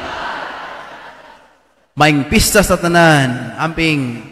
Maing pista sa tanan, amping